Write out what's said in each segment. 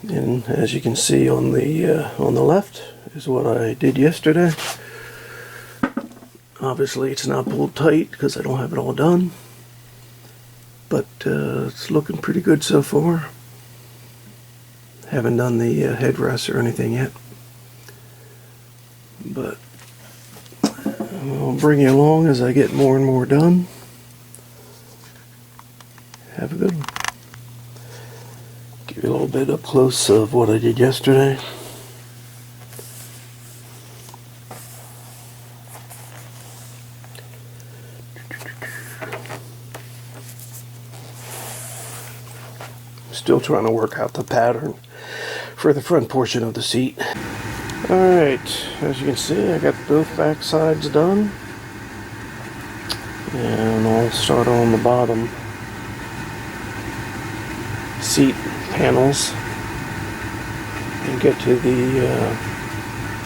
And as you can see on the left is what I did yesterday. Obviously it's not pulled tight because I don't have it all done, but it's looking pretty good so far. Haven't done the headrest or anything yet, but I'll bring you along as I get more and more done. Have a good one. Give you a little bit up close of what I did yesterday. Still trying to work out the pattern for the front portion of the seat. Alright, as you can see, I got both back sides done. And I'll start on the bottom seat panels and get to the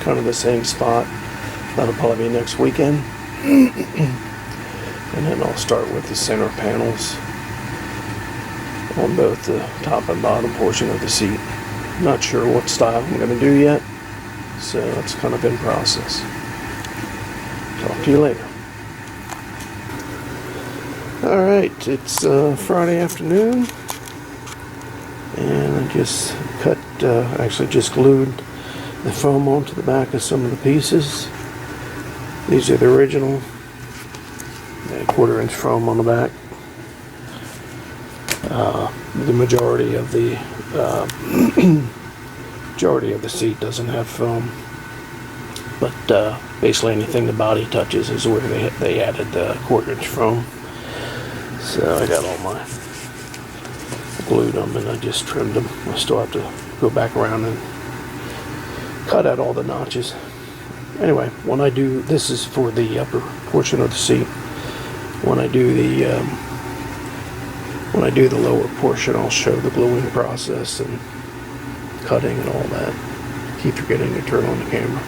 kind of the same spot. That'll probably be next weekend. And then I'll start with the center panels on both the top and bottom portion of the seat. Not sure what style I'm going to do yet, so it's kind of in process. Talk to you later. Alright, it's Friday afternoon, and I just cut, actually just glued the foam onto the back of some of the pieces. These are the original, 1/4 inch foam on the back. The majority of the seat doesn't have foam, but basically anything the body touches is where they added the 1/4 inch foam. So I got all my glued them and I just trimmed them. I still have to go back around and cut out all the notches. Anyway, when I do, this is for the upper portion of the seat. When I do the lower portion, I'll show the gluing process and cutting and all that. Keep forgetting to turn on the camera.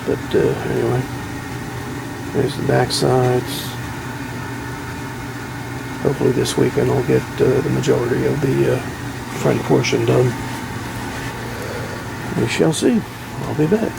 But anyway, there's the back sides. Hopefully this weekend I'll get the majority of the front portion done. We shall see. I'll be back.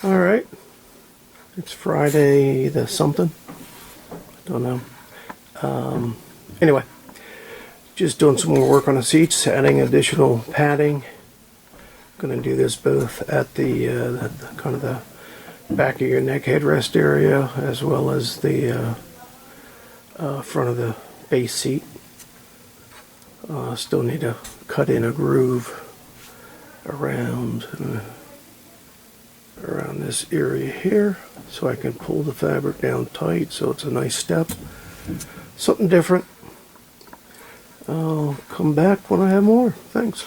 Alright, it's Friday the something, don't know. Anyway, just doing some more work on the seats, adding additional padding. Going to do this both at the kind of the back of your neck headrest area as well as the front of the base seat. Still need to cut in a groove around this area here so I can pull the fabric down tight so it's a nice step. Something different. I'll come back when I have more. Thanks.